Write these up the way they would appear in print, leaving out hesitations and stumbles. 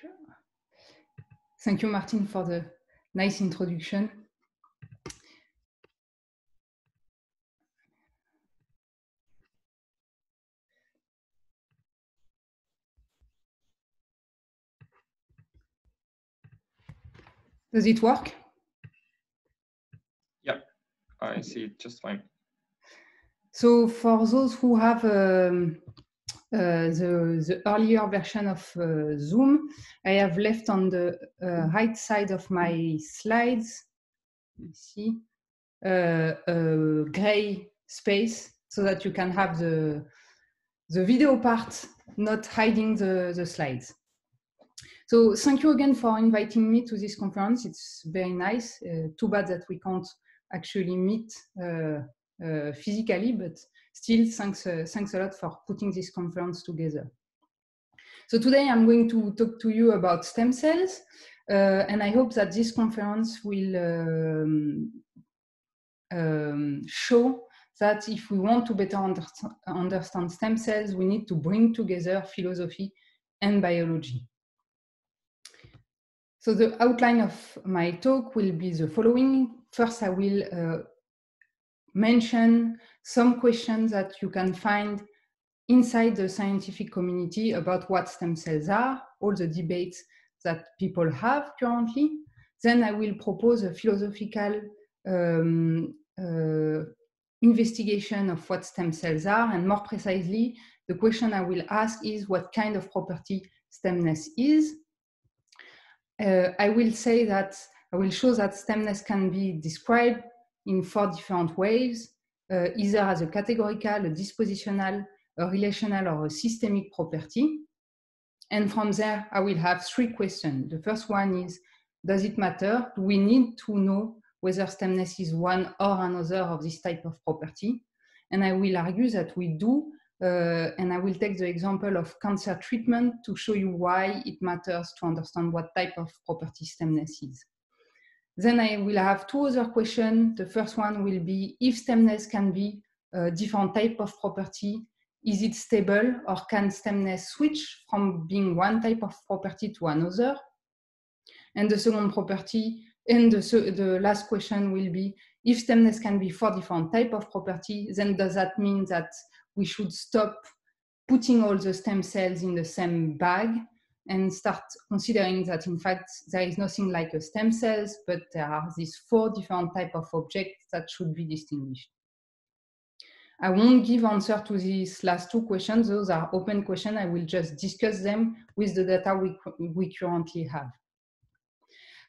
Sure. Thank you, Martin, for the nice introduction. Does it work? Yeah, I see it just fine. So for those who have the earlier version of Zoom, I have left on the right side of my slides, you see, a gray space so that you can have the video part not hiding the slides. So thank you again for inviting me to this conference. It's very nice. Too bad that we can't actually meet physically, but still thanks a lot for putting this conference together. So today I'm going to talk to you about stem cells, and I hope that this conference will show that if we want to better understand stem cells, we need to bring together philosophy and biology. So the outline of my talk will be the following. First, I will mention some questions that you can find inside the scientific community about what stem cells are, all the debates that people have currently. Then I will propose a philosophical investigation of what stem cells are, and more precisely, the question I will ask is what kind of property stemness is. I will say that I will show that stemness can be described in 4 different ways, either as a categorical, a dispositional, a relational, or a systemic property. And from there, I will have 3 questions. The first one is, does it matter? Do we need to know whether stemness is one or another of this type of property? And I will argue that we do, and I will take the example of cancer treatment to show you why it matters to understand what type of property stemness is. Then I will have 2 other questions. The first one will be, if stemness can be a different type of property, is it stable, or can stemness switch from being one type of property to another? And the second property, and the last question will be, if stemness can be 4 different types of property, then does that mean that we should stop putting all the stem cells in the same bag and start considering that in fact there is nothing like a stem cells, but there are these 4 different types of objects that should be distinguished? I won't give answer to these last 2 questions. Those are open questions. I will just discuss them with the data we currently have.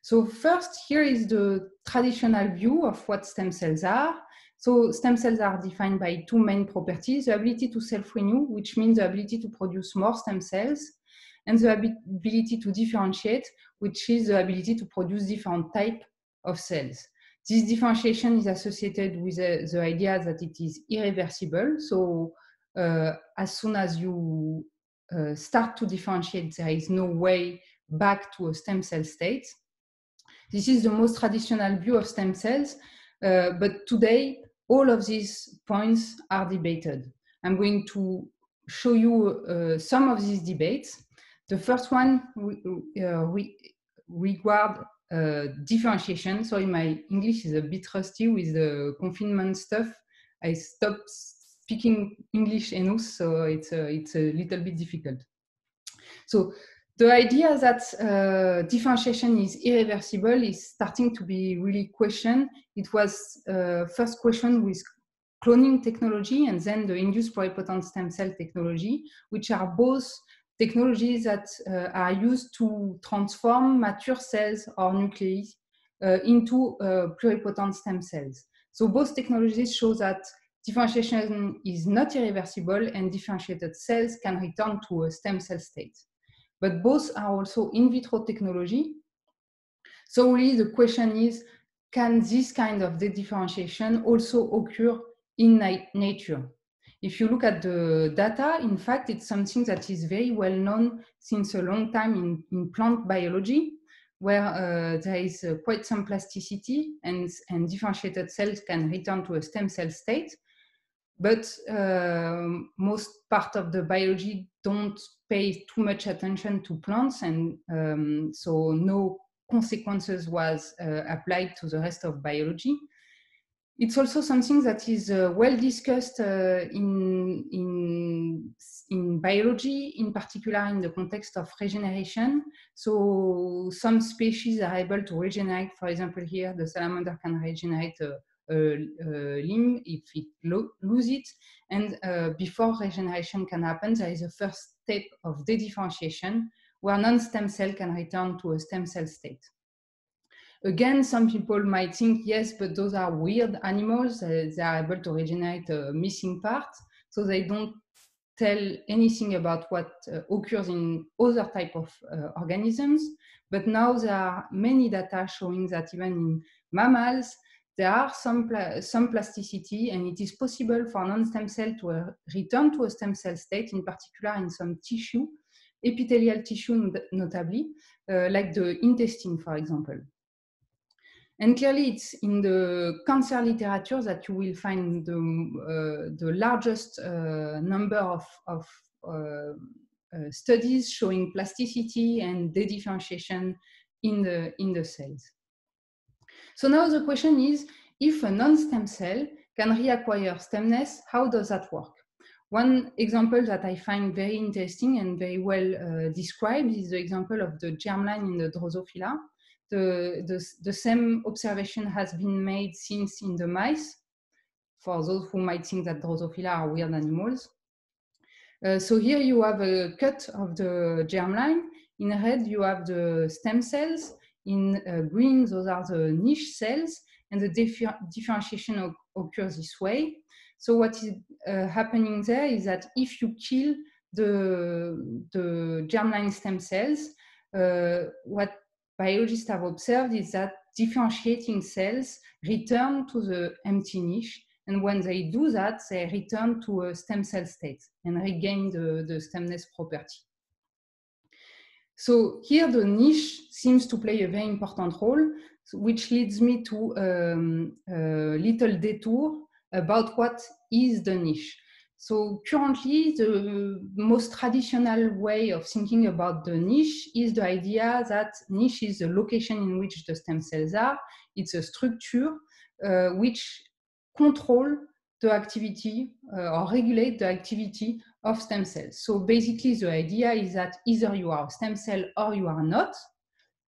So first, here is the traditional view of what stem cells are. So stem cells are defined by 2 main properties: the ability to self-renew, which means the ability to produce more stem cells, and the ability to differentiate, which is the ability to produce different types of cells. This differentiation is associated with the idea that it is irreversible. So as soon as you start to differentiate, there is no way back to a stem cell state. This is the most traditional view of stem cells, but today all of these points are debated. I'm going to show you some of these debates. The first one regard differentiation. Sorry, my English is a bit rusty with the confinement stuff. I stopped speaking English enough, so it's a little bit difficult. So the idea that differentiation is irreversible is starting to be really questioned. It was first questioned with cloning technology and then the induced pluripotent stem cell technology, which are both technologies that are used to transform mature cells or nuclei into pluripotent stem cells. So both technologies show that differentiation is not irreversible and differentiated cells can return to a stem cell state. But both are also in vitro technology. So really the question is, can this kind of differentiation also occur in nature? If you look at the data, in fact, it's something that is very well known since a long time in plant biology, where there is quite some plasticity and differentiated cells can return to a stem cell state. But most part of the biology don't pay too much attention to plants, and so no consequences was applied to the rest of biology. It's also something that is well discussed in biology, in particular in the context of regeneration. So some species are able to regenerate. For example, here the salamander can regenerate a limb if it loses it. And before regeneration can happen, there is a first step of dedifferentiation where non-stem cell can return to a stem cell state. Again, some people might think, yes, but those are weird animals. They are able to regenerate a missing part. So they don't tell anything about what occurs in other type of organisms. But now there are many data showing that even in mammals, there are some plasticity, and it is possible for non-stem cell to return to a stem cell state, in particular in some tissue, epithelial tissue notably, like the intestine, for example. And clearly, it's in the cancer literature that you will find the largest number of studies showing plasticity and dedifferentiation in the cells. So now the question is, if a non-stem cell can reacquire stemness, how does that work? One example that I find very interesting and very well described is the example of the germline in the Drosophila. The same observation has been made since in the mice, for those who might think that Drosophila are weird animals. So here you have a cut of the germline. In red, you have the stem cells. In green, those are the niche cells, and the differentiation occurs this way. So what is happening there is that if you kill the germline stem cells, what biologists have observed is that differentiating cells return to the empty niche, and when they do that, they return to a stem cell state and regain the stemness property. So here the niche seems to play a very important role, which leads me to a little detour about what is the niche. So currently, the most traditional way of thinking about the niche is the idea that niche is the location in which the stem cells are. It's a structure which control the activity or regulate the activity of stem cells. So basically the idea is that either you are a stem cell or you are not.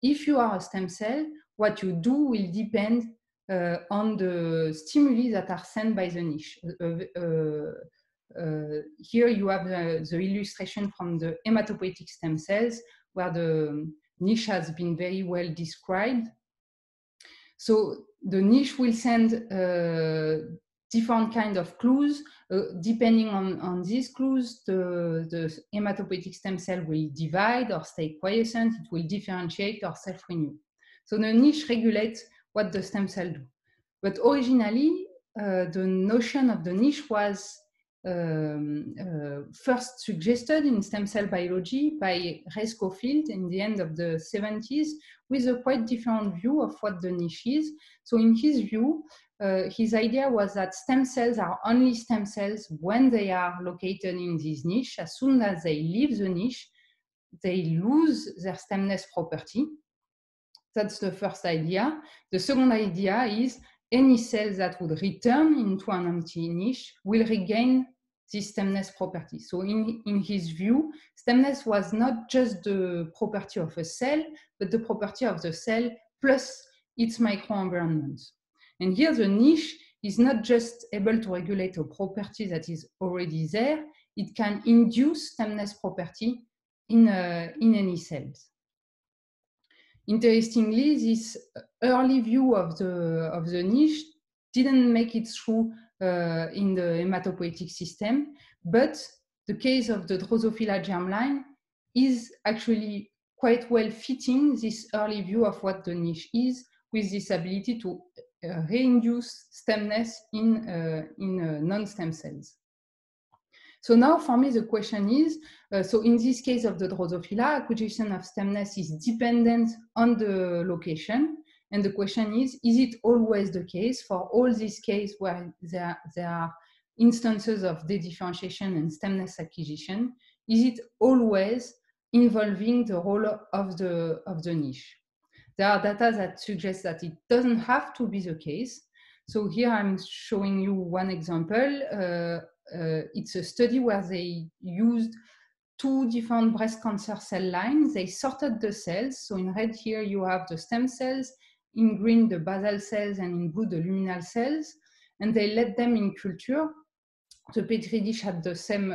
If you are a stem cell, what you do will depend on the stimuli that are sent by the niche. Here you have the illustration from the hematopoietic stem cells, where the niche has been very well described. So the niche will send different kind of clues. Depending on these clues, the hematopoietic stem cell will divide or stay quiescent, it will differentiate or self-renew. So the niche regulates what the stem cell do. But originally, the notion of the niche was first suggested in stem cell biology by Ray Schofield in the end of the 70s, with a quite different view of what the niche is. So in his view, his idea was that stem cells are only stem cells when they are located in this niche. As soon as they leave the niche, they lose their stemness property. That's the first idea. The second idea is any cells that would return into an empty niche will regain this stemness property. So in his view, stemness was not just the property of a cell, but the property of the cell plus its microenvironment. And here the niche is not just able to regulate a property that is already there, it can induce stemness property in any cells. Interestingly, this early view of the niche didn't make it through in the hematopoietic system, but the case of the Drosophila germline is actually quite well fitting this early view of what the niche is, with this ability to reinduce stemness in non-stem cells. So now for me, the question is, so in this case of the Drosophila, acquisition of stemness is dependent on the location. And the question is it always the case for all these cases where there are instances of dedifferentiation and stemness acquisition? is it always involving the role of the niche? There are data that suggest that it doesn't have to be the case. So here I'm showing you one example. It's a study where they used 2 different breast cancer cell lines. They sorted the cells. So in red here you have the stem cells, in green the basal cells, and in blue the luminal cells. And they let them in culture. The Petri dish had the same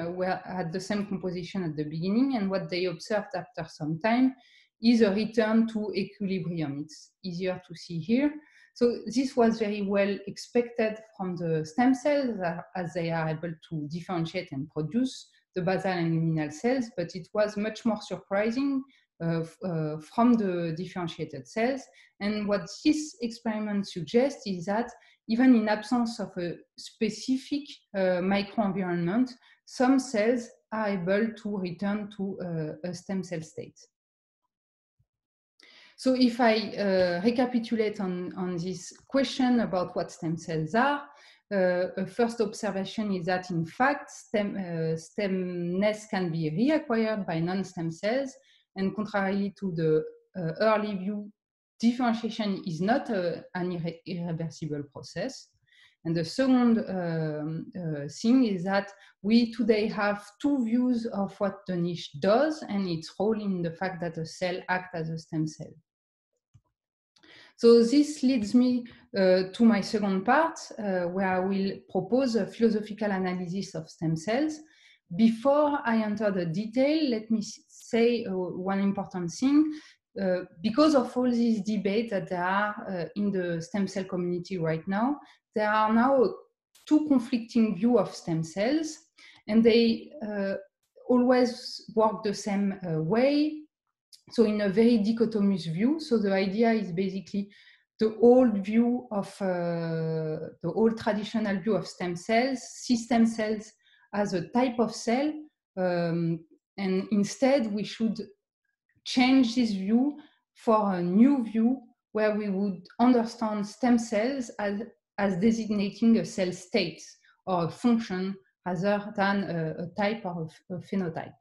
composition at the beginning, and what they observed after some time is a return to equilibrium. It's easier to see here. So this was very well expected from the stem cells, as they are able to differentiate and produce the basal and luminal cells, but it was much more surprising from the differentiated cells. And what this experiment suggests is that even in absence of a specific microenvironment, some cells are able to return to a stem cell state. So if I recapitulate on this question about what stem cells are, a first observation is that in fact stemness can be reacquired by non-stem cells, and contrarily to the early view, differentiation is not an irreversible process. And the second thing is that we today have 2 views of what the niche does and its role in the fact that a cell acts as a stem cell. So this leads me to my second part, where I will propose a philosophical analysis of stem cells. Before I enter the detail, let me say one important thing. Because of all these debates that there are in the stem cell community right now, there are now 2 conflicting views of stem cells, and they always work the same way. So in a very dichotomous view. So the idea is basically the old view of the old traditional view of stem cells, see stem cells as a type of cell, and instead we should change this view for a new view where we would understand stem cells as designating a cell state or a function rather than a type or a phenotype.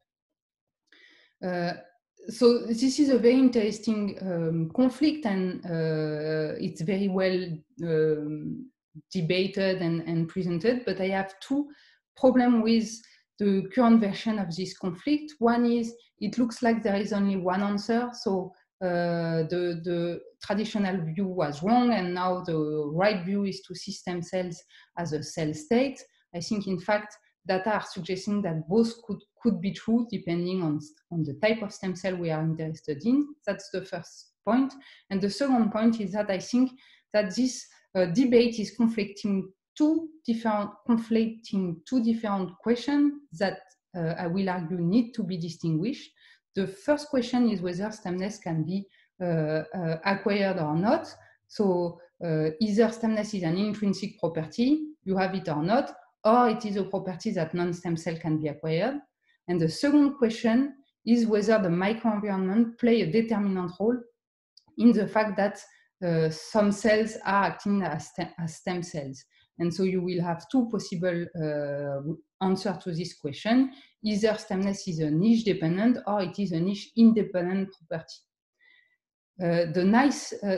So this is a very interesting conflict, and it's very well debated and presented, but I have 2 problems with the current version of this conflict. One is it looks like there is only one answer. So the traditional view was wrong, and now the right view is to see stem cells as a cell state. I think, in fact, data are suggesting that both could be true depending on the type of stem cell we are interested in. That's the first point. And the second point is that I think that this debate is conflicting two different questions that I will argue need to be distinguished. The first question is whether stemness can be acquired or not. So either stemness is an intrinsic property, you have it or not, or it is a property that non-stem cell can be acquired. And the second question is whether the microenvironment play a determinant role in the fact that some cells are acting as stem cells. And so you will have 2 possible answers to this question. Either stemness is a niche dependent or it is a niche independent property.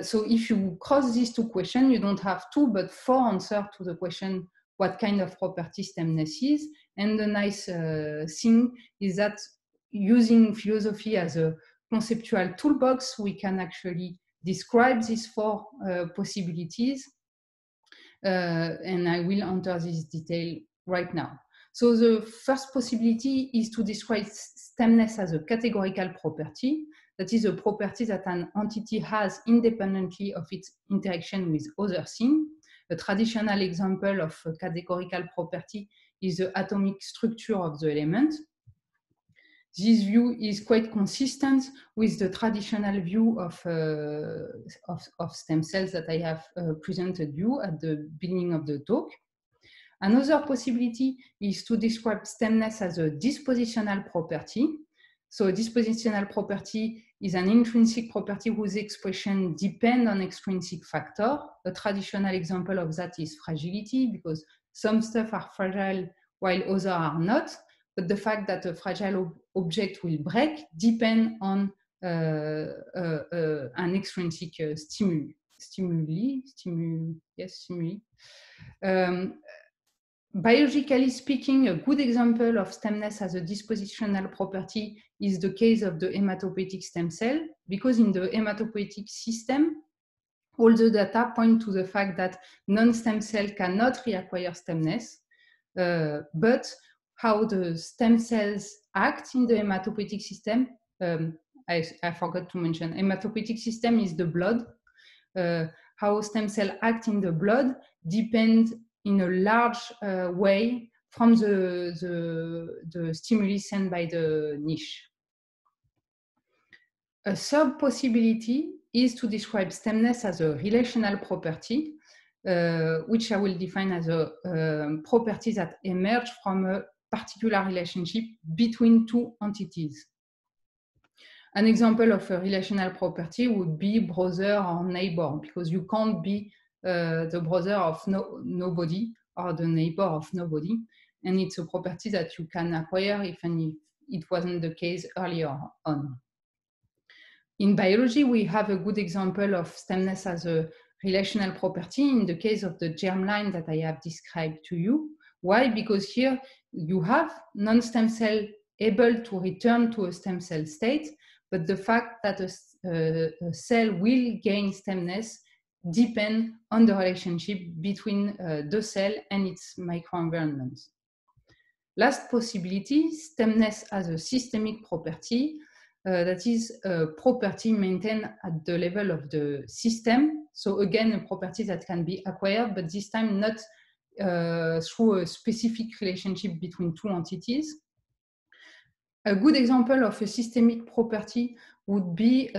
So if you cross these 2 questions, you don't have 2 but 4 answers to the question what kind of property stemness is. And the nice thing is that using philosophy as a conceptual toolbox, we can actually describe these 4 possibilities. And I will enter this detail right now. So the first possibility is to describe stemness as a categorical property. That is a property that an entity has independently of its interaction with other things. A traditional example of a categorical property is the atomic structure of the element. This view is quite consistent with the traditional view of stem cells that I have presented you at the beginning of the talk. Another possibility is to describe stemness as a dispositional property. So a dispositional property is an intrinsic property whose expression depends on extrinsic factor. A traditional example of that is fragility, because some stuff are fragile while others are not. but the fact that a fragile object will break depends on an extrinsic stimuli. Biologically speaking, a good example of stemness as a dispositional property is the case of the hematopoietic stem cell, because in the hematopoietic system, all the data point to the fact that non-stem cell cannot reacquire stemness, but how the stem cells act in the hematopoietic system. I forgot to mention, hematopoietic system is the blood. How stem cells act in the blood depends in a large way from the stimuli sent by the niche. A third possibility is to describe stemness as a relational property, which I will define as a property that emerge from a particular relationship between two entities. An example of a relational property would be brother or neighbor, because you can't be the brother of nobody or the neighbor of nobody. And it's a property that you can acquire even if it wasn't the case earlier on. In biology, we have a good example of stemness as a relational property in the case of the germline that I have described to you. Why? Because here you have non-stem cell able to return to a stem cell state, but the fact that a cell will gain stemness depends on the relationship between the cell and its microenvironment. Last possibility, stemness as a systemic property, that is a property maintained at the level of the system. So again, a property that can be acquired, but this time not through a specific relationship between two entities. A good example of a systemic property would be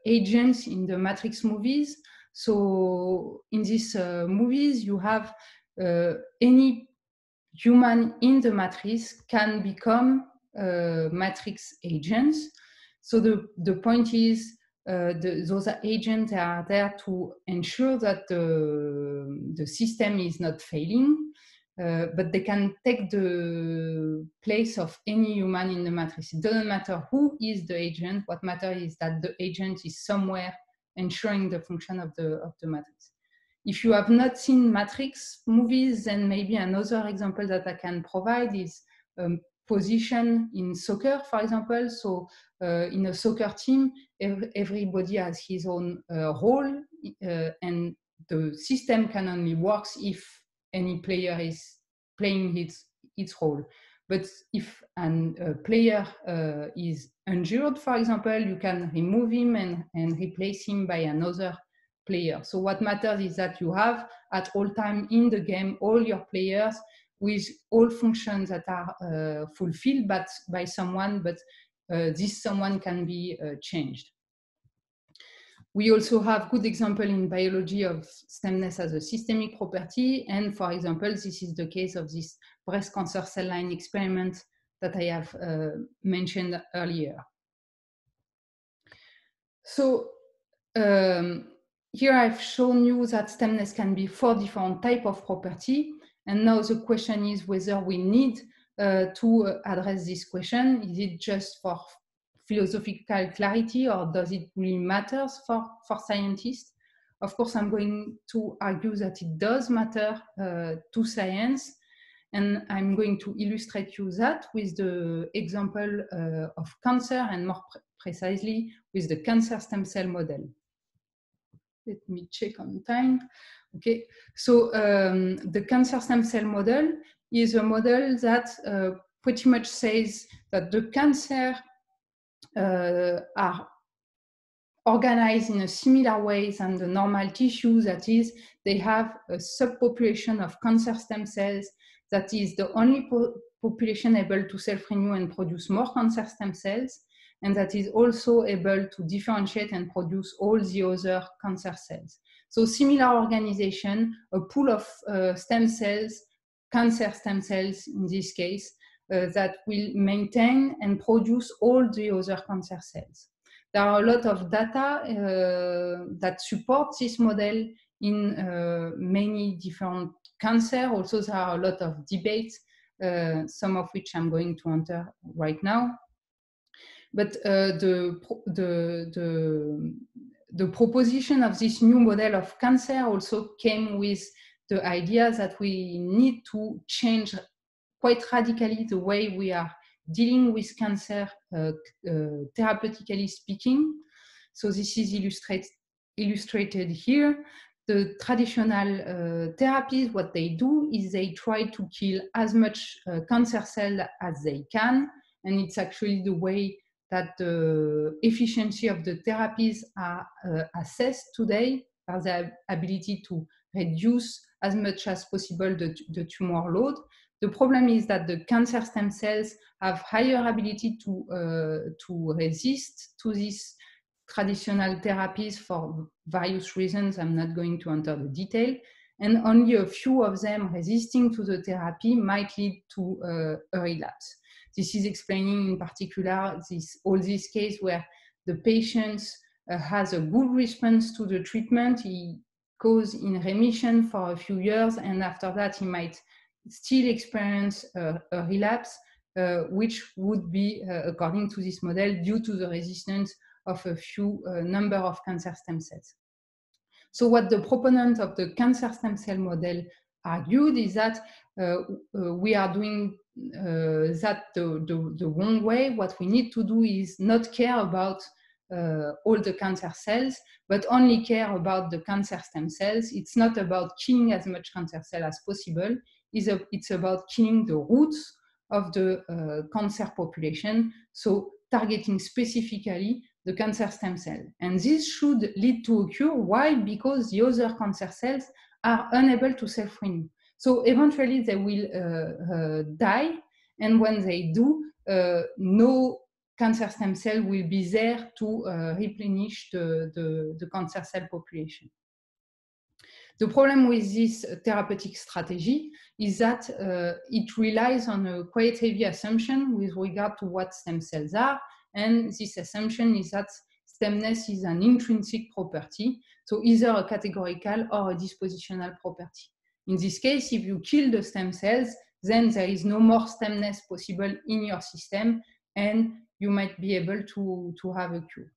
agents in the Matrix movies. So in these movies, you have any human in the Matrix can become Matrix agents. So the point is those agents are there to ensure that the system is not failing, but they can take the place of any human in the Matrix. It doesn't matter who is the agent. What matters is that the agent is somewhere ensuring the function of the Matrix. If you have not seen Matrix movies, then maybe another example that I can provide is position in soccer, for example. So in a soccer team, everybody has his own role, and the system can only work if any player is playing its role. But if a player is injured, for example, you can remove him and replace him by another player. So what matters is that you have at all time in the game all your players with all functions that are fulfilled by someone, but this someone can be changed. We also have good example in biology of stemness as a systemic property. And for example, this is the case of this breast cancer cell line experiment that I have mentioned earlier. So here I've shown you that stemness can be 4 different types of property. And now the question is whether we need to address this question. Is it just for philosophical clarity, or does it really matter for scientists? Of course, I'm going to argue that it does matter to science. And I'm going to illustrate you that with the example of cancer, and more precisely with the cancer stem cell model. Let me check on time. Okay, so the cancer stem cell model is a model that pretty much says that the cancer are organized in a similar way than the normal tissue. That is, they have a subpopulation of cancer stem cells that is the only population able to self-renew and produce more cancer stem cells, and that is also able to differentiate and produce all the other cancer cells. So similar organization, a pool of stem cells, cancer stem cells in this case, that will maintain and produce all the other cancer cells. There are a lot of data that support this model in many different cancers. Also, there are a lot of debates some of which I'm going to enter right now. But the proposition of this new model of cancer also came with the idea that we need to change quite radically the way we are dealing with cancer, therapeutically speaking. So this is illustrated here. The traditional therapies, what they do is they try to kill as much cancer cell as they can, and it's actually the way that the efficiency of the therapies are assessed today, by the ability to reduce as much as possible the tumor load. The problem is that the cancer stem cells have higher ability to resist to these traditional therapies for various reasons. I'm not going to enter the detail. And only a few of them resisting to the therapy might lead to a relapse. This is explaining in particular all these cases where the patient has a good response to the treatment. He goes in remission for a few years, and after that he might still experience a relapse, which would be, according to this model, due to the resistance of a few number of cancer stem cells. So what the proponent of the cancer stem cell model argued is that we are doing that the wrong way. What we need to do is not care about all the cancer cells, but only care about the cancer stem cells. It's not about killing as much cancer cell as possible. It's about killing the roots of the cancer population, so targeting specifically the cancer stem cell. And this should lead to a cure. Why? Because the other cancer cells are unable to self-renew. So eventually they will die, and when they do, no cancer stem cell will be there to replenish the cancer cell population. The problem with this therapeutic strategy is that it relies on a quite heavy assumption with regard to what stem cells are, and this assumption is that stemness is an intrinsic property, so either a categorical or a dispositional property. In this case, if you kill the stem cells, then there is no more stemness possible in your system, and you might be able to have a cure.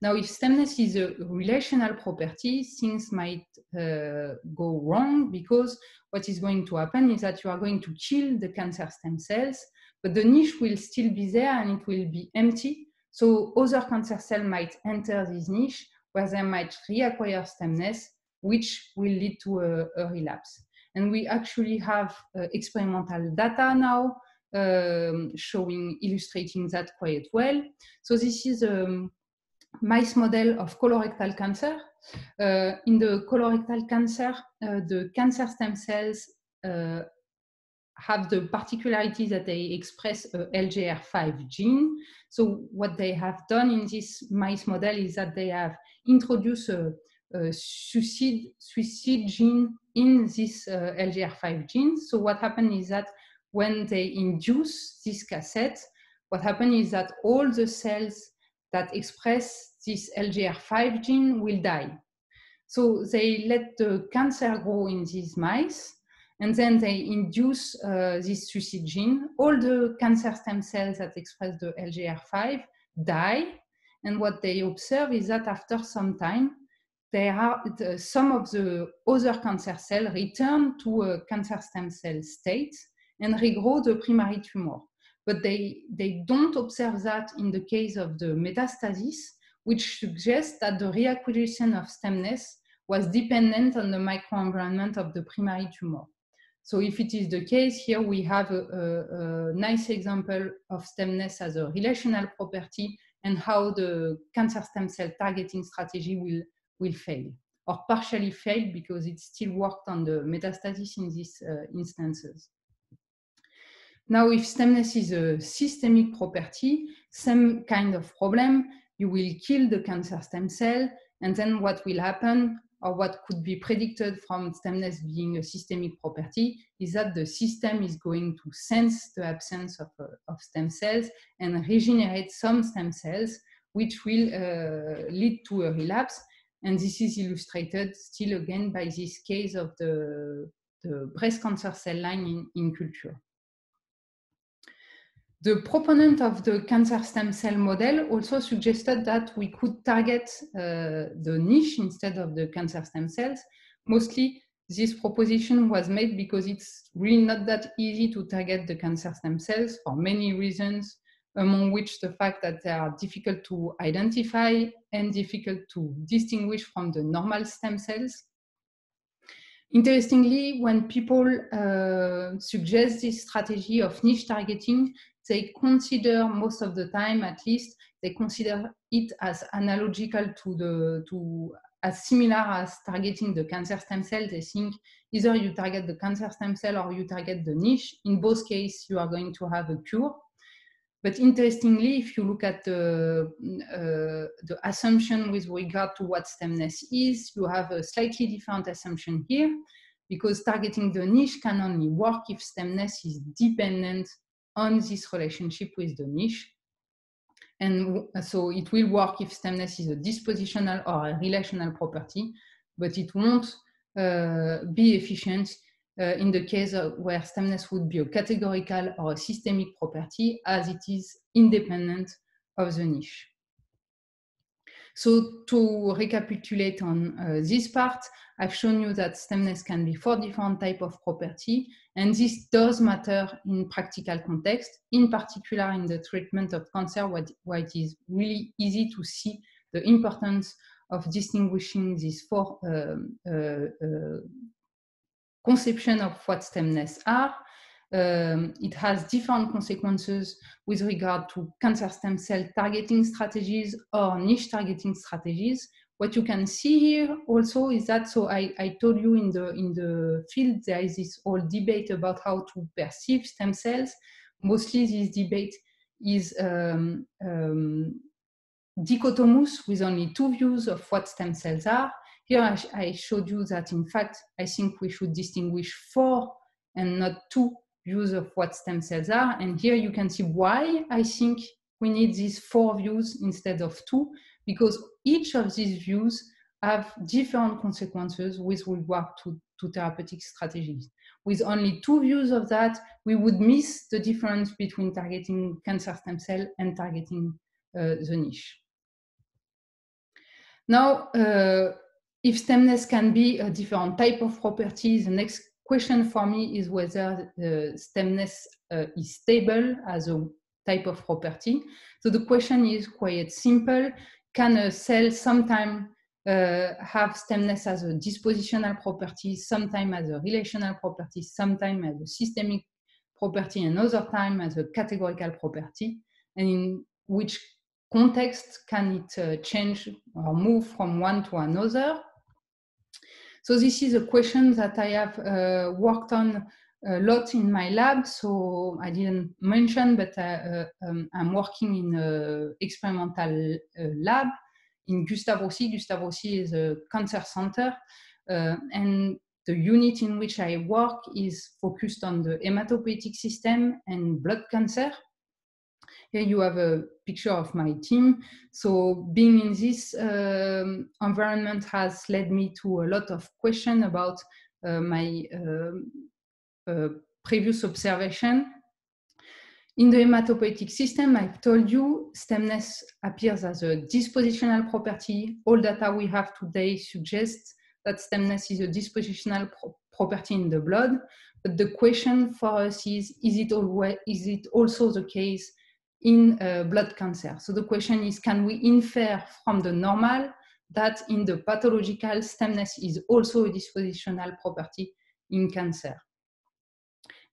Now, if stemness is a relational property, things might go wrong, because what is going to happen is that you are going to kill the cancer stem cells, but the niche will still be there and it will be empty. So other cancer cells might enter this niche where they might reacquire stemness, which will lead to a relapse. And we actually have experimental data now illustrating that quite well. So this is mice model of colorectal cancer. In the colorectal cancer, the cancer stem cells have the particularity that they express a LGR5 gene. So what they have done in this mice model is that they have introduced a suicide gene in this LGR5 gene. So what happened is that when they induce this cassette, what happened is that all the cells that express this LGR5 gene will die. So they let the cancer grow in these mice, and then they induce this suicide gene. All the cancer stem cells that express the LGR5 die, and what they observe is that after some time, some of the other cancer cells return to a cancer stem cell state and regrow the primary tumor. But they don't observe that in the case of the metastasis, which suggests that the reacquisition of stemness was dependent on the microenvironment of the primary tumor. So if it is the case, here we have a nice example of stemness as a relational property and how the cancer stem cell targeting strategy will fail, or partially fail, because it still worked on the metastasis in these instances. Now, if stemness is a systemic property, same kind of problem. You will kill the cancer stem cell, and then what will happen, or what could be predicted from stemness being a systemic property, is that the system is going to sense the absence of stem cells and regenerate some stem cells, which will lead to a relapse. And this is illustrated still again by this case of the breast cancer cell line in culture. The proponent of the cancer stem cell model also suggested that we could target the niche instead of the cancer stem cells. Mostly, this proposition was made because it's really not that easy to target the cancer stem cells for many reasons, among which the fact that they are difficult to identify and difficult to distinguish from the normal stem cells. Interestingly, when people suggest this strategy of niche targeting, they consider, most of the time at least, they consider it as analogical as similar as targeting the cancer stem cell. They think either you target the cancer stem cell or you target the niche. In both cases, you are going to have a cure. But interestingly, if you look at the assumption with regard to what stemness is, you have a slightly different assumption here, because targeting the niche can only work if stemness is dependent on this relationship with the niche. And so it will work if stemness is a dispositional or a relational property, but it won't be efficient in the case where stemness would be a categorical or a systemic property, as it is independent of the niche. So to recapitulate on this part, I've shown you that stemness can be 4 different types of property, and this does matter in practical context, in particular in the treatment of cancer, where it is really easy to see the importance of distinguishing these 4 conception of what stemness are. It has different consequences with regard to cancer stem cell targeting strategies or niche targeting strategies. What you can see here also is that, so I told you in the field there is this whole debate about how to perceive stem cells. Mostly this debate is dichotomous, with only 2 views of what stem cells are. Here I showed you that, in fact, I think we should distinguish 4 and not 2 views of what stem cells are. And here you can see why I think we need these 4 views instead of 2, because each of these views have different consequences with regard to therapeutic strategies. With only 2 views of that, we would miss the difference between targeting cancer stem cell and targeting the niche. Now, if stemness can be a different type of property, the next question for me is whether stemness is stable as a type of property. So the question is quite simple. Can a cell sometime have stemness as a dispositional property, sometime as a relational property, sometime as a systemic property, and other time as a categorical property? And in which context can it change or move from one to another? So this is a question that I have worked on a lot in my lab. So I didn't mention, but I'm working in an experimental lab in Gustave Roussy. Gustave Roussy is a cancer center, and the unit in which I work is focused on the hematopoietic system and blood cancer. Here you have a picture of my team. So being in this environment has led me to a lot of questions about my previous observation. In the hematopoietic system, I've told you stemness appears as a dispositional property. All data we have today suggests that stemness is a dispositional property in the blood. But the question for us is it also the case in blood cancer? So the question is, can we infer from the normal that in the pathological, stemness is also a dispositional property in cancer?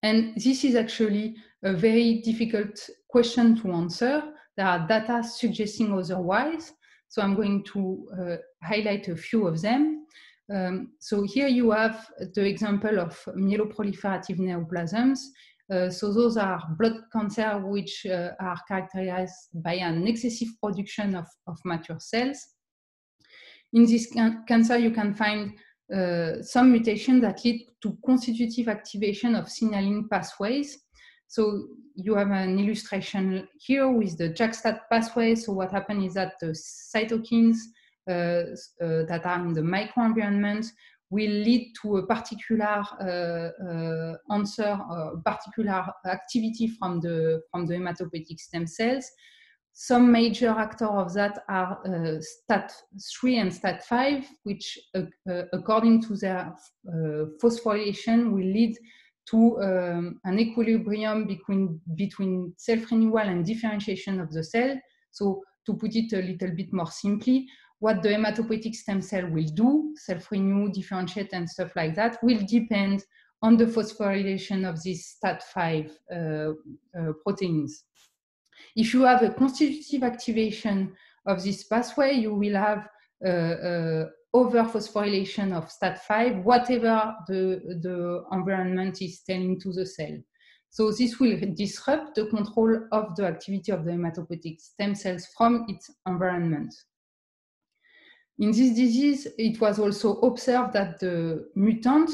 And this is actually a very difficult question to answer. There are data suggesting otherwise. So I'm going to highlight a few of them. So here you have the example of myeloproliferative neoplasms. So those are blood cancer which are characterized by an excessive production of mature cells. In this cancer, you can find some mutations that lead to constitutive activation of signaling pathways. So you have an illustration here with the JAK-STAT pathway. So what happens is that the cytokines that are in the microenvironment will lead to a particular answer, particular activity from the hematopoietic stem cells. Some major actors of that are STAT3 and STAT5, which according to their phosphorylation will lead to an equilibrium between self-renewal and differentiation of the cell. So to put it a little bit more simply, what the hematopoietic stem cell will do, self-renew, differentiate, and stuff like that, will depend on the phosphorylation of these STAT5 proteins. If you have a constitutive activation of this pathway, you will have over-phosphorylation of STAT5, whatever the environment is telling to the cell. So this will disrupt the control of the activity of the hematopoietic stem cells from its environment. In this disease, it was also observed that the mutant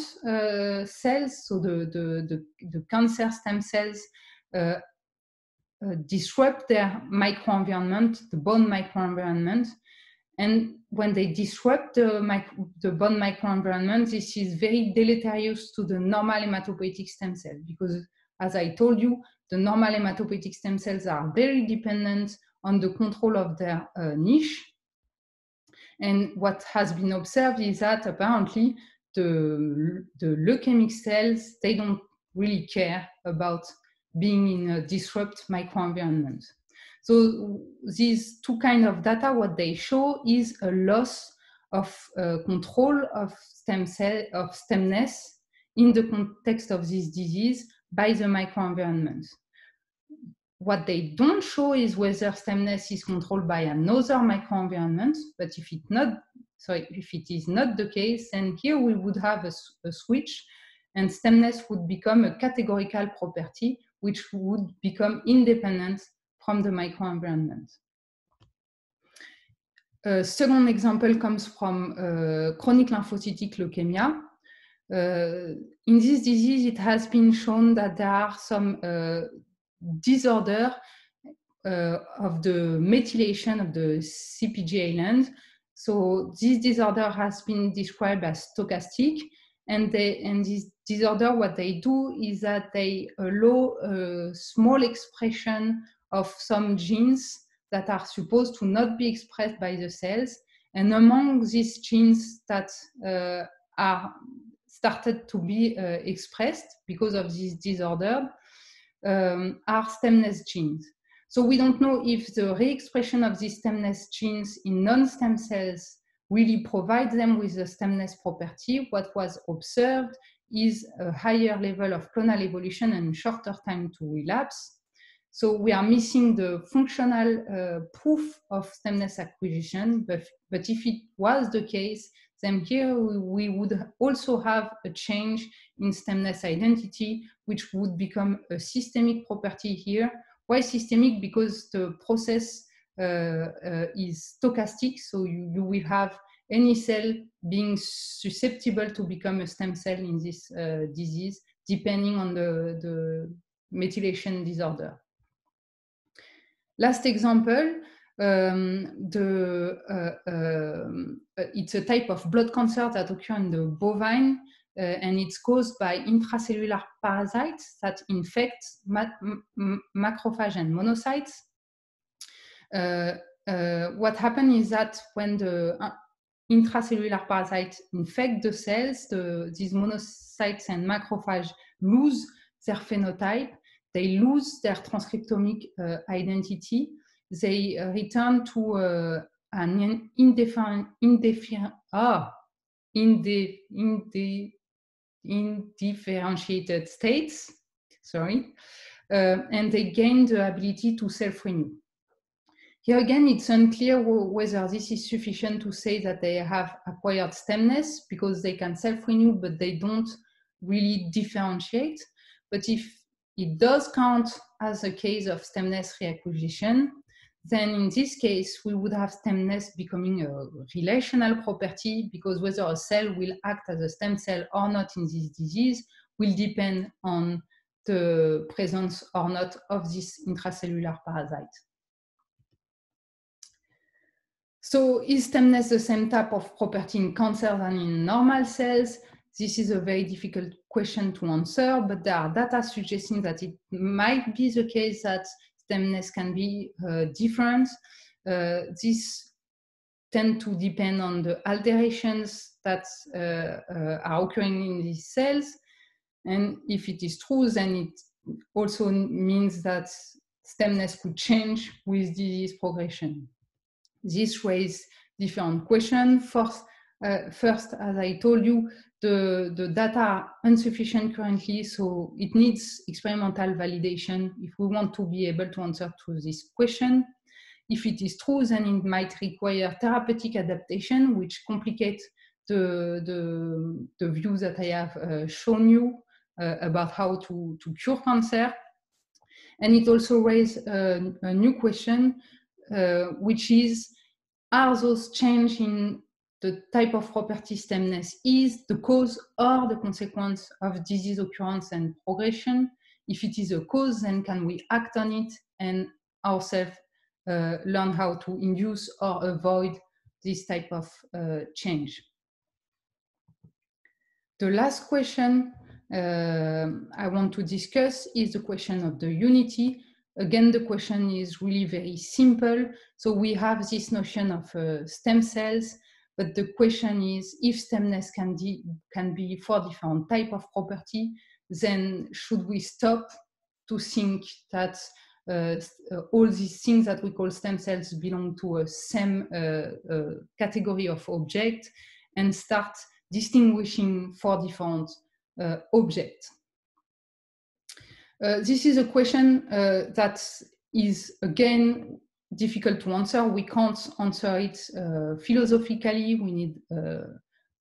cells, so the cancer stem cells, disrupt their microenvironment, the bone microenvironment. And when they disrupt the bone microenvironment, this is very deleterious to the normal hematopoietic stem cell, because as I told you, the normal hematopoietic stem cells are very dependent on the control of their niche. And what has been observed is that apparently the leukemic cells, they don't really care about being in a disrupt microenvironment. So these two kinds of data, what they show is a loss of control of stem cell, of stemness in the context of this disease by the microenvironment. What they don't show is whether stemness is controlled by another microenvironment, but if it is not the case, then here we would have a switch, and stemness would become a categorical property, which would become independent from the microenvironment. A second example comes from chronic lymphocytic leukemia. In this disease, it has been shown that there are some disorder of the methylation of the CpG island. So this disorder has been described as stochastic, and this disorder, what they do is that they allow a small expression of some genes that are supposed to not be expressed by the cells. And among these genes that are started to be expressed because of this disorder are stemness genes. So we don't know if the re-expression of these stemness genes in non-stem cells really provides them with the stemness property. What was observed is a higher level of clonal evolution and shorter time to relapse. So we are missing the functional proof of stemness acquisition, but if it was the case, then here we would also have a change in stemness identity, which would become a systemic property here. Why systemic? Because the process is stochastic, so you will have any cell being susceptible to become a stem cell in this disease, depending on the methylation disorder. Last example, it's a type of blood cancer that occurs in the bovine, and it's caused by intracellular parasites that infect macrophage and monocytes. What happens is that when the intracellular parasites infect the cells, these monocytes and macrophages lose their phenotype, they lose their transcriptomic identity, they return to an indifferentiated states, and they gain the ability to self-renew. Here again, it's unclear whether this is sufficient to say that they have acquired stemness, because they can self-renew, but they don't really differentiate. But if it does count as a case of stemness reacquisition, then in this case, we would have stemness becoming a relational property, because whether a cell will act as a stem cell or not in this disease will depend on the presence or not of this intracellular parasite. So is stemness the same type of property in cancer than in normal cells? This is a very difficult question to answer, but there are data suggesting that it might be the case that stemness can be different. This tend to depend on the alterations that are occurring in these cells. And if it is true, then it also means that stemness could change with disease progression. This raises different questions. First, as I told you, the data are insufficient currently, so it needs experimental validation if we want to be able to answer to this question. If it is true, then it might require therapeutic adaptation, which complicates the views that I have shown you about how to cure cancer. And it also raises a new question, which is, are those changes in the type of property stemness is the cause or the consequence of disease occurrence and progression? If it is a cause, then can we act on it and ourselves learn how to induce or avoid this type of change? The last question I want to discuss is the question of the unity. Again, the question is really very simple. So we have this notion of stem cells, but the question is, if stemness can be for different type of property, then should we stop to think that all these things that we call stem cells belong to a same category of object and start distinguishing for different objects? This is a question that is, again, difficult to answer. We can't answer it philosophically. We need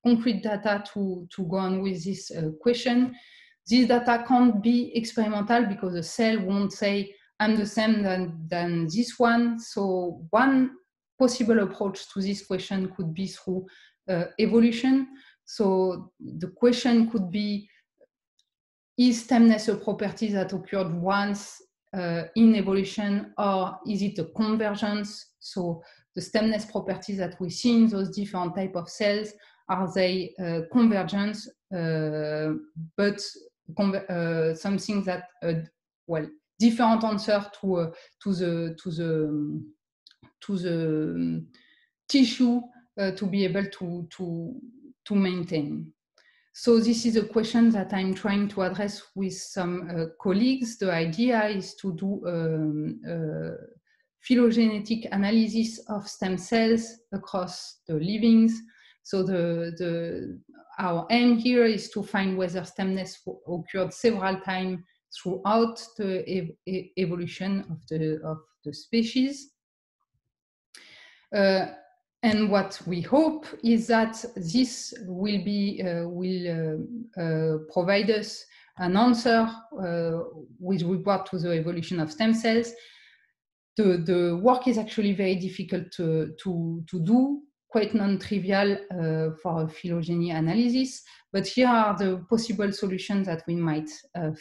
concrete data to go on with this question. This data can't be experimental because the cell won't say, I'm the same than this one. So one possible approach to this question could be through evolution. So the question could be, is stemness a property that occurred once in evolution, or is it a convergence? So the stemness properties that we see in those different type of cells, are they convergence, but something that, well, different answer to the tissue to be able to maintain. So this is a question that I'm trying to address with some colleagues. The idea is to do phylogenetic analysis of stem cells across the livings. So our aim here is to find whether stemness occurred several times throughout the evolution of the species. And what we hope is that this will provide us an answer with regard to the evolution of stem cells. The work is actually very difficult to do, quite non-trivial for a phylogeny analysis, but here are the possible solutions that we might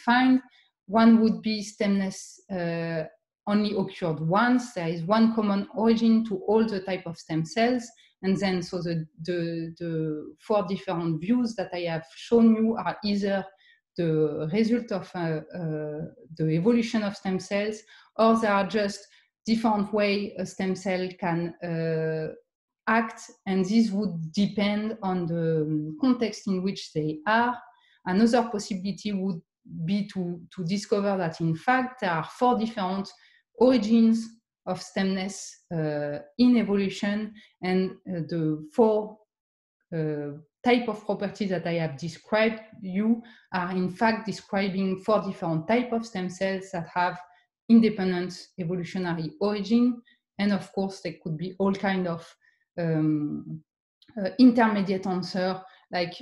find. One would be stemness only occurred once. There is one common origin to all the type of stem cells. And then, so the four different views that I have shown you are either the result of the evolution of stem cells, or they are just different way a stem cell can act, and this would depend on the context in which they are. Another possibility would be to discover that, in fact, there are four different origins of stemness in evolution, and the four type of properties that I have described you are in fact describing four different types of stem cells that have independent evolutionary origin. And of course, there could be all kind of intermediate answer, like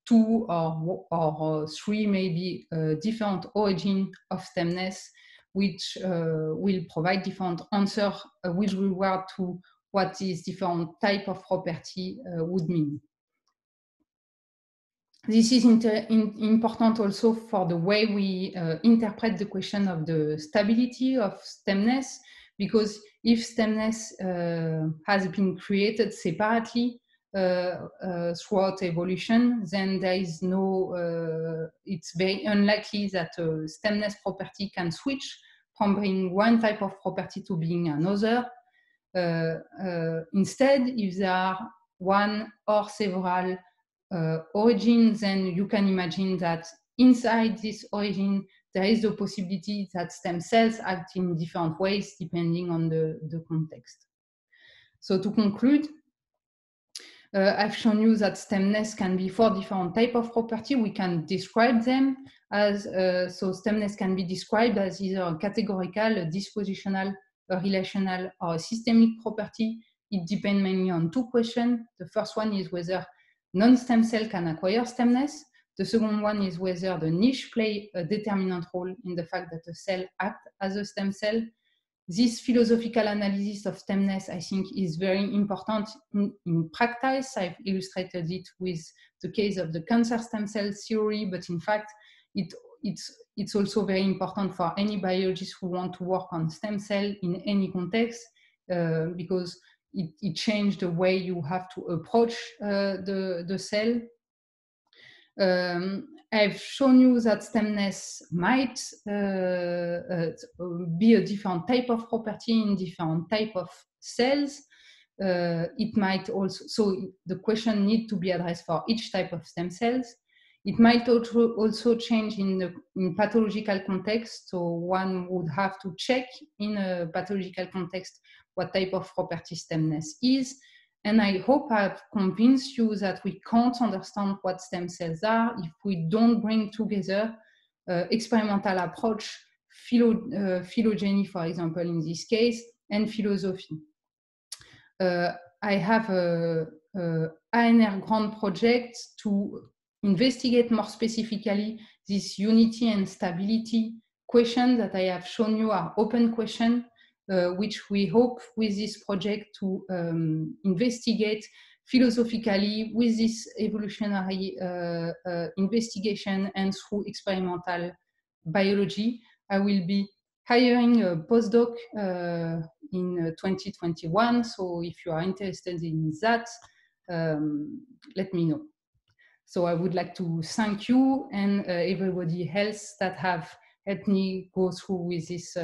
two or three maybe different origin of stemness, which will provide different answer with regard to what this different type of property would mean. This is important also for the way we interpret the question of the stability of stemness, because if stemness has been created separately throughout evolution, then there is no, it's very unlikely that a stemness property can switch from being one type of property to being another. Instead, if there are one or several origins, then you can imagine that inside this origin, there is the possibility that stem cells act in different ways depending on the context. So to conclude, I've shown you that stemness can be 4 different types of property. We can describe them as, so stemness can be described as either a categorical, a dispositional, a relational, or a systemic property. It depends mainly on 2 questions. The first one is whether non-stem cell can acquire stemness. The second one is whether the niche play a determinant role in the fact that a cell acts as a stem cell. This philosophical analysis of stemness, I think, is very important in practice. I've illustrated it with the case of the cancer stem cell theory, but in fact, it's also very important for any biologists who want to work on stem cell in any context, because it changed the way you have to approach the cell. I've shown you that stemness might be a different type of property in different type of cells. It might also, so the question needs to be addressed for each type of stem cells. It might also change in pathological context. So one would have to check in a pathological context what type of property stemness is. And I hope I've convinced you that we can't understand what stem cells are if we don't bring together experimental approach, phylogeny, for example, in this case, and philosophy. I have a ANR grant project to investigate more specifically this unity and stability question that I have shown you are open question, which we hope with this project to investigate philosophically with this evolutionary investigation and through experimental biology. I will be hiring a postdoc in 2021. So if you are interested in that, let me know. So I would like to thank you and everybody else that have helped me go through with this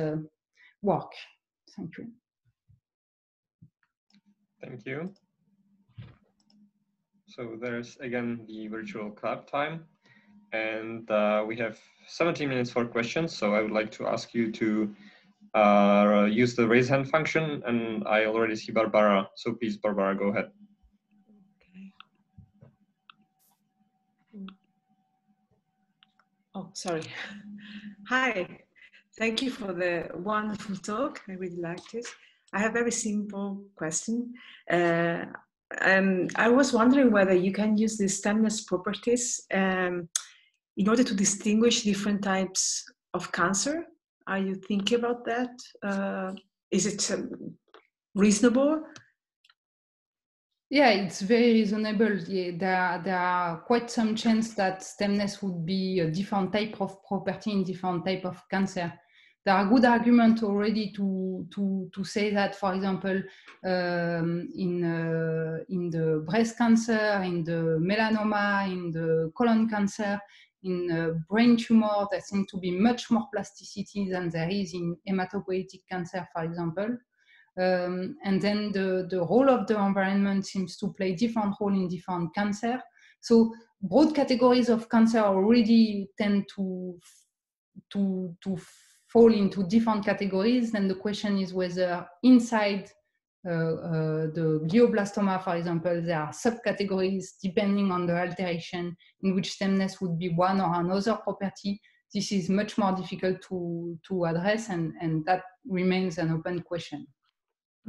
work. Thank you. Thank you. So there's again the virtual clap time, and we have 17 minutes for questions. So I would like to ask you to use the raise hand function, and I already see Barbara. So please, Barbara, go ahead. Okay. Oh, sorry. Hi. Thank you for the wonderful talk. I really liked it. I have a very simple question. I was wondering whether you can use the stemness properties in order to distinguish different types of cancer. Are you thinking about that? Is it reasonable? Yeah, it's very reasonable. Yeah, there are quite some chance that stemness would be a different type of property in different type of cancer. There are good arguments already to say that, for example, in the breast cancer, in the melanoma, in the colon cancer, in brain tumor, there seems to be much more plasticity than there is in hematopoietic cancer, for example. And then the role of the environment seems to play different role in different cancer. So broad categories of cancer already tend to fall into different categories. And the question is whether inside the glioblastoma, for example, there are subcategories depending on the alteration in which stemness would be one or another property. This is much more difficult to address, and that remains an open question.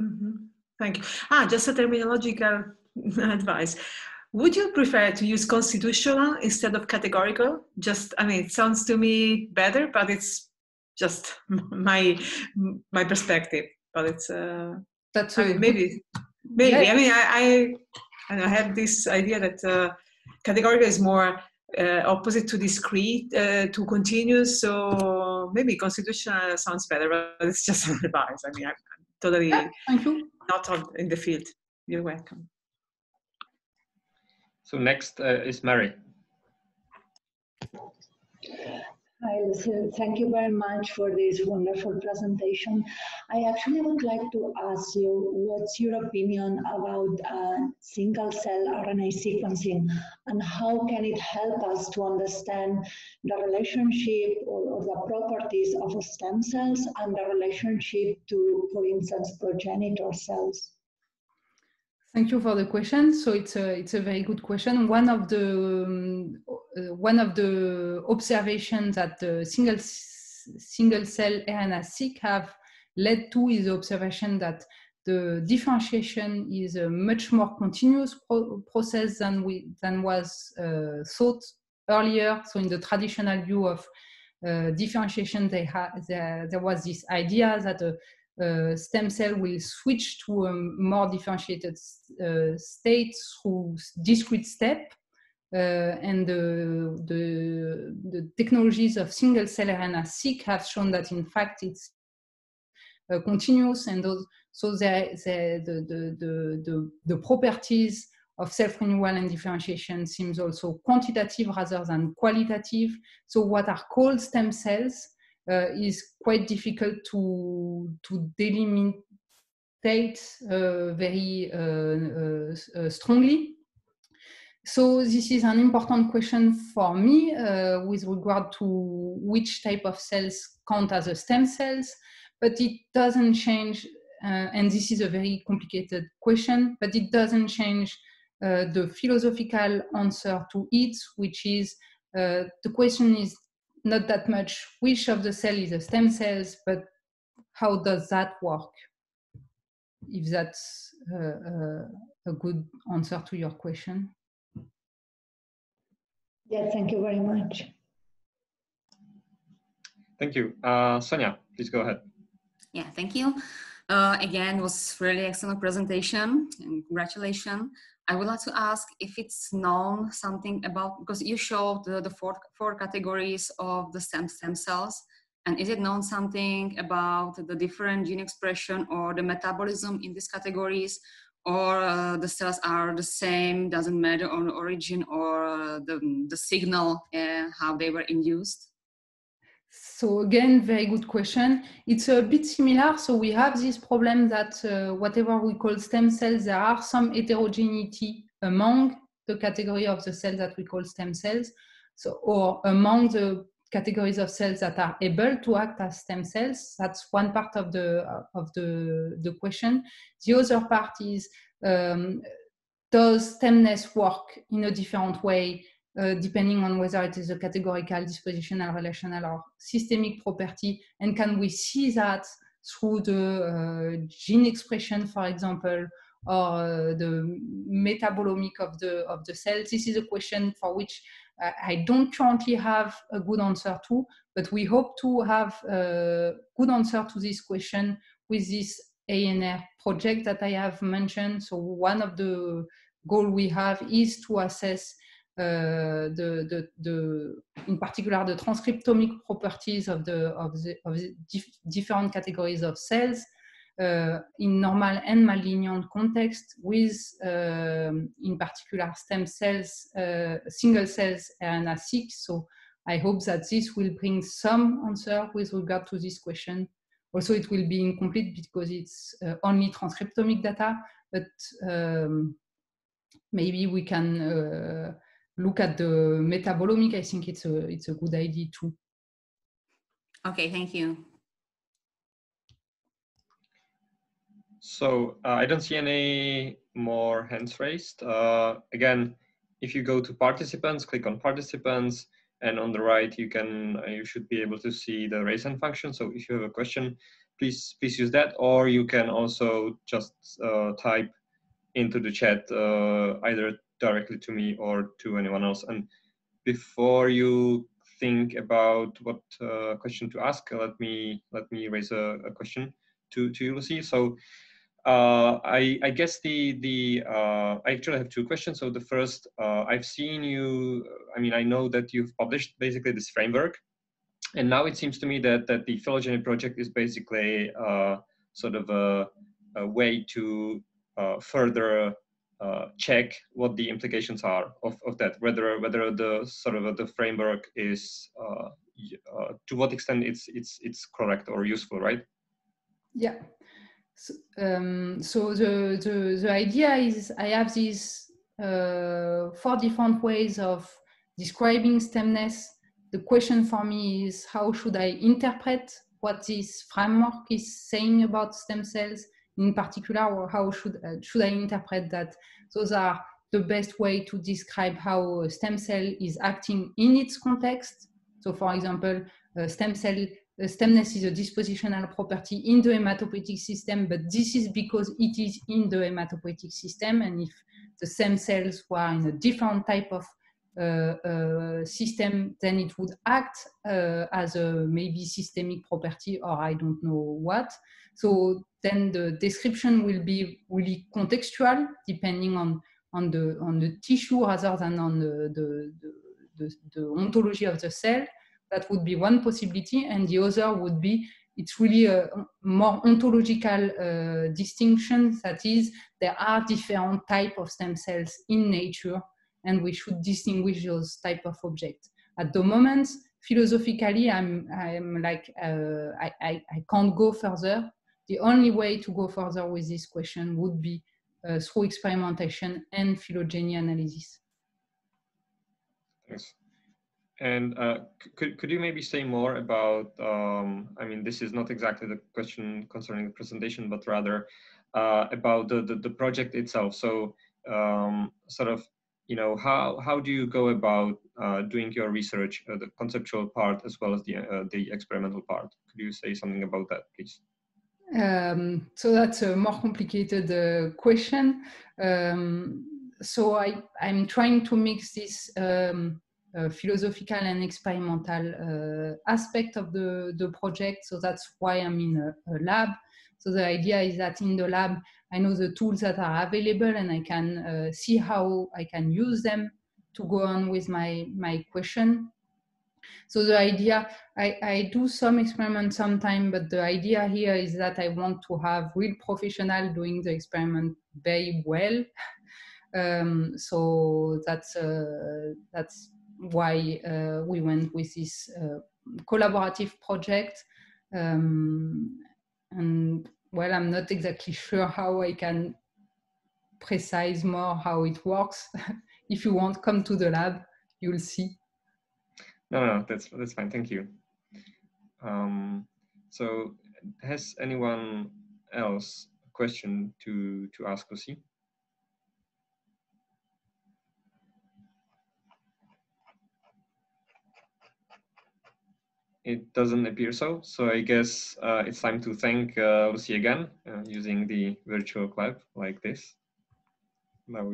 Mm-hmm. Thank you. Just a terminological advice. Would you prefer to use constitutional instead of categorical? Just, I mean, it sounds to me better, but it's just my perspective. But it's that's maybe. Yeah. I mean, I have this idea that categorical is more opposite to discrete, to continuous. So or maybe constitutional sounds better, but it's just an advice. I mean, I'm totally Thank you. not in the field. You're welcome. So next is Mary. Hi, Lucille. Thank you very much for this wonderful presentation. I actually would like to ask you, what's your opinion about single-cell RNA sequencing, and how can it help us to understand the relationship or the properties of stem cells and the relationship to, for instance, progenitor cells? Thank you for the question. So it's a very good question. One of the observations that the single cell RNA-seq have led to is the observation that the differentiation is a much more continuous process than was thought earlier. So in the traditional view of differentiation, there was this idea that stem cell will switch to a more differentiated state through discrete step, and the technologies of single cell RNA-seq have shown that in fact it's continuous, and the properties of self-renewal and differentiation seems also quantitative rather than qualitative. So what are called stem cells is quite difficult to delimitate very strongly. So this is an important question for me with regard to which type of cells count as a stem cells, but it doesn't change, and this is a very complicated question, but it doesn't change the philosophical answer to it, which is the question is not that much which of the cell is a stem cells, but how does that work? If that's a good answer to your question. Yeah, thank you very much. Thank you. Sonia, please go ahead. Yeah, thank you. Again, it was really excellent presentation and congratulations. I would like to ask if it's known something about, because you showed the four categories of the stem cells, and is it known something about the different gene expression or the metabolism in these categories, or the cells are the same, doesn't matter on origin or the signal, how they were induced? So again, very good question. It's a bit similar. So we have this problem that whatever we call stem cells, there are some heterogeneity among the category of the cells that we call stem cells. So, or among the categories of cells that are able to act as stem cells. That's one part of the question. The other part is, does stemness work in a different way depending on whether it is a categorical, dispositional, relational, or systemic property, and can we see that through the gene expression, for example, or the metabolomic of the cells? This is a question for which I don't currently have a good answer to, but we hope to have a good answer to this question with this ANR project that I have mentioned. So one of the goals we have is to assess in particular the transcriptomic properties of the different categories of cells in normal and malignant context with in particular stem cells, single cells RNA-seq. So I hope that this will bring some answer with regard to this question. Also, it will be incomplete because it's only transcriptomic data, but maybe we can look at the metabolomic. I think it's a good idea too. Okay, thank you. So I don't see any more hands raised. Again, if you go to participants, click on participants, and on the right you should be able to see the raise hand function. So if you have a question, please use that, or you can also just type into the chat either directly to me or to anyone else. And before you think about what question to ask, let me raise a question to you, Lucy. So I guess I actually have two questions. So the first, I've seen you, I mean, I know that you've published basically this framework And now it seems to me that the phylogeny project is basically sort of a way to further check what the implications are of that, whether the sort of the framework is to what extent it's correct or useful, right? Yeah. So, so the idea is I have these 4 different ways of describing stemness. The question for me is how should I interpret what this framework is saying about stem cells in particular, or how should I interpret that those are the best way to describe how a stem cell is acting in its context. So for example, stemness is a dispositional property in the hematopoietic system, but this is because it is in the hematopoietic system. And if the stem cells were in a different type of system, then it would act as a maybe systemic property, or I don't know what. So then the description will be really contextual, depending on the tissue rather than on the ontology of the cell. That would be one possibility, and the other would be it's really a more ontological distinction. That is, there are different types of stem cells in nature, and we should distinguish those type of objects. At the moment, philosophically, I'm like I can't go further. The only way to go further with this question would be through experimentation and phylogeny analysis. Thanks. And could you maybe say more about, I mean, this is not exactly the question concerning the presentation, but rather about the project itself. So sort of, you know, how do you go about doing your research, the conceptual part as well as the experimental part? Could you say something about that, please? So that's a more complicated question. So I'm trying to mix this philosophical and experimental aspect of the project. So that's why I'm in a lab. So the idea is that in the lab, I know the tools that are available, and I can see how I can use them to go on with my question. So the idea, I do some experiments sometime, but the idea here is that I want to have real professional doing the experiment very well. So that's why we went with this collaborative project. And well, I'm not exactly sure how I can precise more how it works. If you want, come to the lab, you'll see. No, that's fine. Thank you. So has anyone else a question to ask Lucy? It doesn't appear so. So I guess it's time to thank Lucy again using the virtual club like this. Now